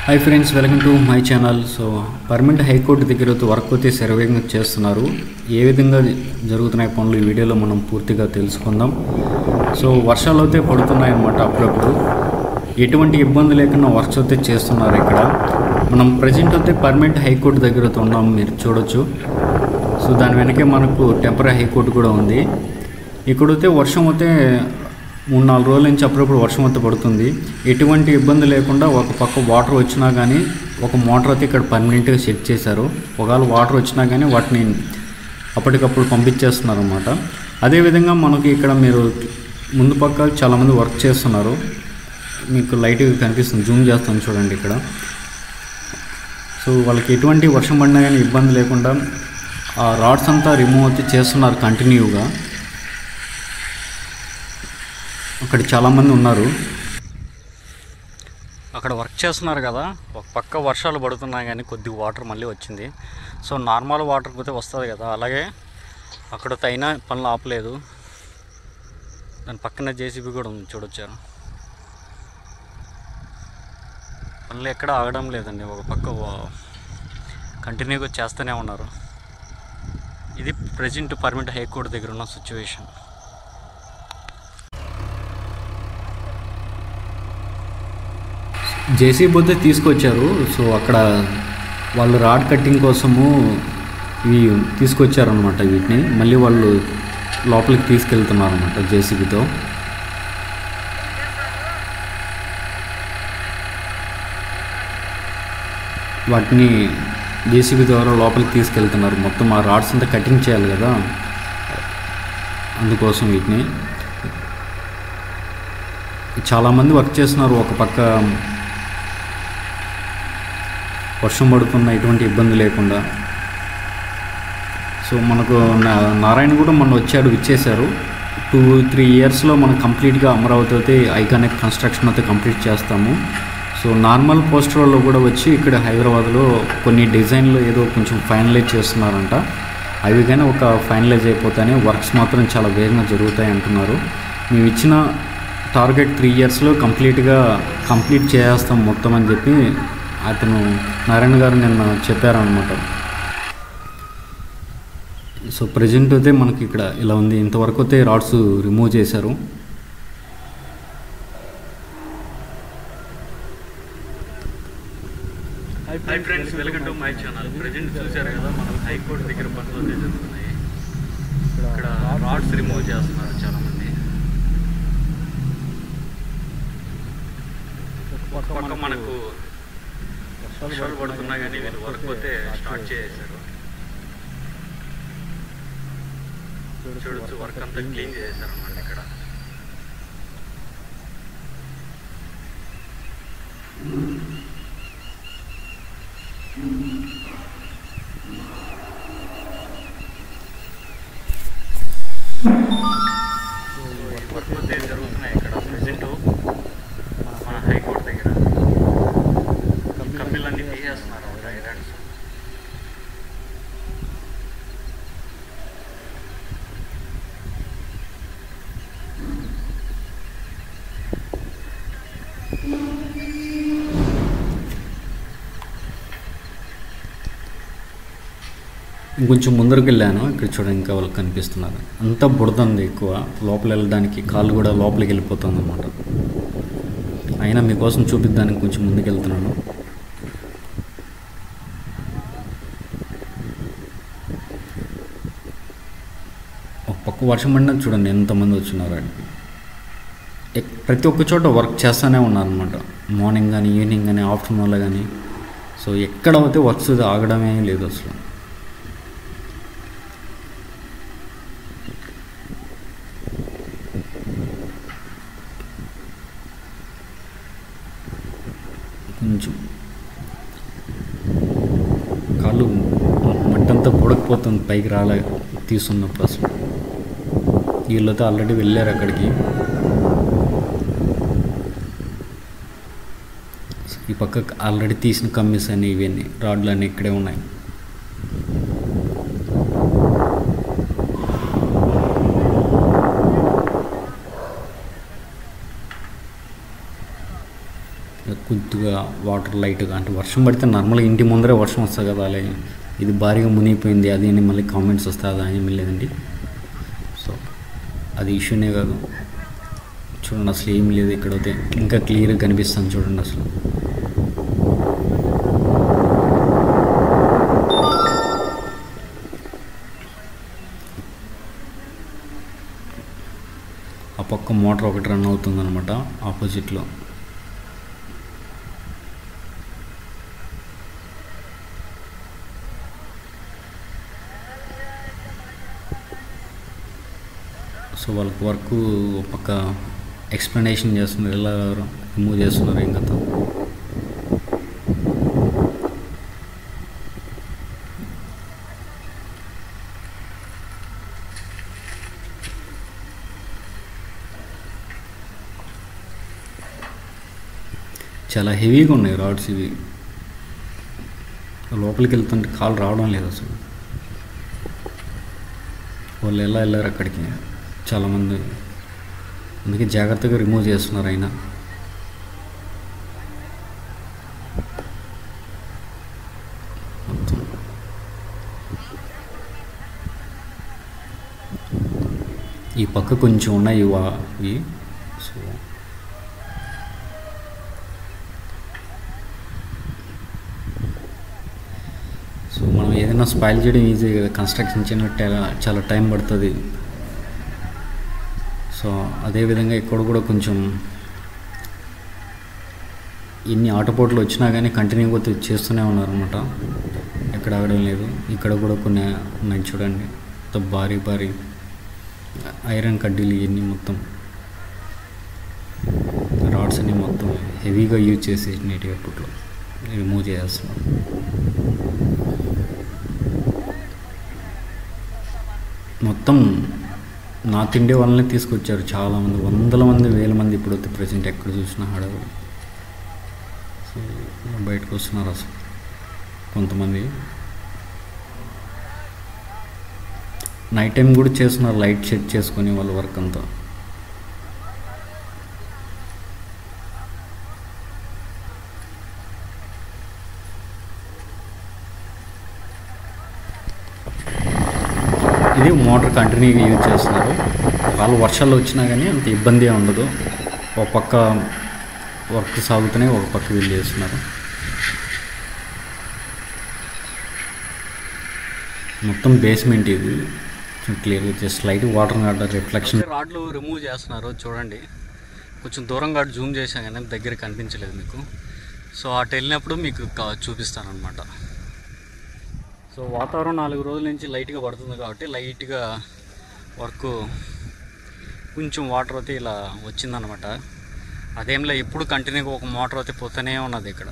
Hi friends, welcome to my channel. So permanent high court దగ్గర work అయితే శరవేగంగా చేస్తున్నారు. ఏ విధంగా జరుగుతున్నాయి పనులు ఈ వీడియోలో మనం పూర్తిగా తెలుసుకుందాం. సో వర్షాలు అయితే పడుతున్నాయి అన్నమాట. అప్పుడప్పుడు ఎటువంటి ఇబ్బంది లేకుండా వర్క్స్ అయితే చేస్తున్నారు. ఇక్కడ మనం ప్రజెంట్ అయితే పర్మనెంట్ హైకోర్టు దగ్గర ఉన్నాం, మీరు చూడొచ్చు. సో దాని వెనకే మనకు టెంపరీ హైకోర్టు కూడా ఉంది. ఇక్కడైతే వర్షం అయితే 3-4 రోజుల నుంచి అప్పుడప్పుడు వర్షం అయితే పడుతుంది. ఎటువంటి ఇబ్బంది లేకుండా ఒక పక్క వాటర్ వచ్చినా కానీ ఒక మోటార్ అయితే ఇక్కడ పర్మనెంట్గా సెట్ చేశారు. ఒకవేళ వాటర్ వచ్చినా కానీ వాటిని అప్పటికప్పుడు పంపించేస్తున్నారు అన్నమాట. అదేవిధంగా మనకి ఇక్కడ మీరు ముందు పక్క చాలామంది వర్క్ చేస్తున్నారు. మీకు లైట్గా కనిపిస్తుంది, జూమ్ చేస్తాను చూడండి ఇక్కడ. సో వాళ్ళకి ఎటువంటి వర్షం పడినా కానీ ఇబ్బంది లేకుండా ఆ రాడ్స్ అంతా రిమూవ్ అయితే చేస్తున్నారు కంటిన్యూగా. అక్కడ చాలామంది ఉన్నారు, అక్కడ వర్క్ చేస్తున్నారు కదా. ఒక పక్క వర్షాలు పడుతున్నాయి కానీ కొద్దిగా వాటర్ మళ్ళీ వచ్చింది. సో నార్మల్ వాటర్ పోతే వస్తుంది కదా, అలాగే అక్కడ అయినా పనులు ఆపలేదు. దాని పక్కన జేసీబీ కూడా ఉంది, చూడొచ్చారు. పనులు ఎక్కడ ఆగడం లేదండి, ఒక పక్క కంటిన్యూగా చేస్తూనే ఉన్నారు. ఇది ప్రెజెంట్ పర్మనెంట్ హైకోర్టు దగ్గర ఉన్న సిచ్యువేషన్. జేసీబీ పోతే తీసుకొచ్చారు. సో అక్కడ వాళ్ళు రాడ్ కట్టింగ్ కోసము ఇవి తీసుకొచ్చారనమాట. వీటిని మళ్ళీ వాళ్ళు లోపలికి తీసుకెళ్తున్నారు అనమాట జేసీబీతో. వాటిని జేసీబీ ద్వారా లోపలికి తీసుకెళ్తున్నారు. మొత్తం ఆ రాడ్స్ అంతా కటింగ్ చేయాలి కదా, అందుకోసం వీటిని చాలామంది వర్క్ చేస్తున్నారు. ఒక పక్క వర్షం పడుతున్న ఎటువంటి ఇబ్బంది లేకుండా. సో మనకు నారాయణ కూడా మొన్న వచ్చాడు, ఇచ్చేశారు. 2-3 ఇయర్స్లో మనం కంప్లీట్గా అమరావతి అయితే ఐకానిక్ కన్స్ట్రక్షన్ అయితే కంప్లీట్ చేస్తాము. సో నార్మల్ పోస్టర్లో కూడా వచ్చి ఇక్కడ హైదరాబాద్లో కొన్ని డిజైన్లు ఏదో కొంచెం ఫైనలైజ్ చేస్తున్నారంట. అవి కానీ ఒక ఫైనలైజ్ అయిపోతానే వర్క్స్ మాత్రం చాలా వేగంగా జరుగుతాయి అంటున్నారు. మేము ఇచ్చిన టార్గెట్ 3 ఇయర్స్లో కంప్లీట్ చేస్తాం మొత్తం అని చెప్పి అతను నారాయణ గారు నిన్న చెప్పారనమాట. సో ప్రజెంట్ అయితే మనకి ఇక్కడ ఇలా ఉంది. ఇంతవరకు అయితే రాడ్స్ రిమూవ్ చేశారు. Hi friends, welcome to my channel. Present చూశారు కదా, మనం హైకోర్టు దగ్గర పనులు అయితే జరుగుతున్నాయి. ఇక్కడ రాడ్స్ రిమూవ్ చేస్తున్నారు చాలామంది. పక్క మనకు వర్షాలు పడుతున్నా కానీ వీళ్ళు వర్క్ అయితే స్టార్ట్ చేసేసారు. చూడొచ్చు, వర్క్ అంతా క్లీన్ చేసేసారు అన్నమాట. ఇక్కడ వర్క్ అయితే జరుగుతున్నాయి ఇక్కడ ప్రెజెంట్ మన హైకోర్టు దగ్గర. కంపెనీలన్నీ తీసేస్తున్నారు ఐలాండ్స్. ఇంకొంచెం ముందరికి వెళ్ళాను, ఇక్కడ చూడండి ఇంకా వాళ్ళకి కనిపిస్తున్నారు. అంతా బుడదంది ఎక్కువ, లోపల వెళ్ళడానికి కాళ్ళు కూడా లోపలికి వెళ్ళిపోతుంది అన్నమాట. అయినా మీకోసం చూపిద్దానికి కొంచెం ముందుకు వెళ్తున్నాను. ఒక పక్క వర్షం పడినా చూడండి ఎంతమంది వచ్చినారు. ప్రతి ఒక్క చోట వర్క్ చేస్తూనే ఉన్నారనమాట. మార్నింగ్ కానీ, ఈవినింగ్ కానీ, ఆఫ్టర్నూన్లో కానీ. సో ఎక్కడ అయితే వర్క్స్ ఆగడమే లేదు అసలు. కొంచెం కాళ్ళు మట్టంతా పొడకపోతుంది, పైకి రాలే తీసుకున్నప్పుడు. అసలు వీళ్ళతో ఆల్రెడీ వెళ్ళారు అక్కడికి. ఈ పక్క ఆల్రెడీ తీసిన కమ్మీస్ అని ఇవన్నీ రాడ్లు అన్నీ ఇక్కడే ఉన్నాయి. కొద్దిగా కొద్దిగా వాటర్ లైట్గా, అంటే వర్షం పడితే నార్మల్గా ఇంటి ముందరే వర్షం వస్తుంది కదా, అలాగే ఇది భారీగా మునిగిపోయింది అది అని మళ్ళీ కామెంట్స్ వస్తాయి, అది ఏమీ లేదండి. సో అది ఇష్యూనే కాదు. చూడండి అసలు ఏం లేదు ఇక్కడైతే, ఇంకా క్లియర్గా కనిపిస్తుంది చూడండి అసలు. ఆ పక్క మోటార్ ఒకటి రన్ అవుతుందన్నమాట ఆపోజిట్లో. సో వాళ్ళకి వర్క్ పక్క ఎక్స్ప్లెనేషన్ చేస్తున్నారు, ఎలా రిమూవ్ చేస్తున్నారు ఏం కదా. చాలా హెవీగా ఉన్నాయి రాడ్స్ ఇవి, లోపలికి వెళ్తుంటే కాలు రావడం లేదు అసలు. వాళ్ళు ఎలా వెళ్ళారు అక్కడికి చాలామంది, అందుకే జాగ్రత్తగా రిమూవ్ చేస్తున్నారు అయినా. మొత్తం ఈ పక్క కొంచెం ఉన్నాయి ఇవి. సో మనం ఏదైనా స్పాయిల్ చేయడం ఈజీ కదా, కన్స్ట్రక్షన్ చేయనట్టు చాలా టైం పడుతుంది. సో అదేవిధంగా ఇక్కడ కూడా కొంచెం ఇన్ని ఆటపోట్లు వచ్చినా కానీ కంటిన్యూగా చేస్తూనే ఉన్నారనమాట, ఎక్కడ ఆగడం లేదు. ఇక్కడ కూడా కొన్ని ఉన్నాయి చూడండి, మొత్తం భారీ భారీ ఐరన్ కడ్డీలు ఇవన్నీ మొత్తం రాడ్స్ అన్ని మొత్తం హెవీగా యూజ్ చేసి నీట్గా అప్పట్లో రిమూవ్ చేస్తున్నారు. మొత్తం నార్త్ ఇండియా వాళ్ళని తీసుకొచ్చారు చాలామంది, వందల మంది వేల మంది ఇప్పుడు వస్తే ప్రజెంట్ ఎక్కడ చూసినా హడావుడి. సో బయటకు వస్తున్నారు అసలు కొంతమంది. నైట్ టైం కూడా చేస్తున్నారు, లైట్ సెట్ చేసుకొని వాళ్ళ వర్క్ అంతా. ఇది మోటార్ కంటిన్యూగా యూజ్ చేస్తున్నారు. వాళ్ళు వర్షాలు వచ్చినా కానీ అంత ఇబ్బంది ఉండదు, ఒక పక్క వర్క్ సాగుతూనే ఒక పక్క వీళ్ళు చేస్తున్నారు. మొత్తం బేస్మెంట్ ఇది క్లియర్గా, just light water guard reflection. రాడ్లు రిమూవ్ చేస్తున్నారు చూడండి, కొంచెం దూరంగా జూమ్ చేసాం కానీ దగ్గర కనిపించలేదు మీకు. సో అటు వెళ్ళినప్పుడు మీకు చూపిస్తాను అనమాట. సో వాతావరణం 4 రోజుల నుంచి లైట్గా పడుతుంది కాబట్టి లైట్గా వర్క్ కొంచెం వాటర్ అయితే ఇలా వచ్చిందనమాట. అదేంలే ఎప్పుడు కంటిన్యూగా ఒక మోటార్ అయితే పోతూనే ఉన్నది ఇక్కడ.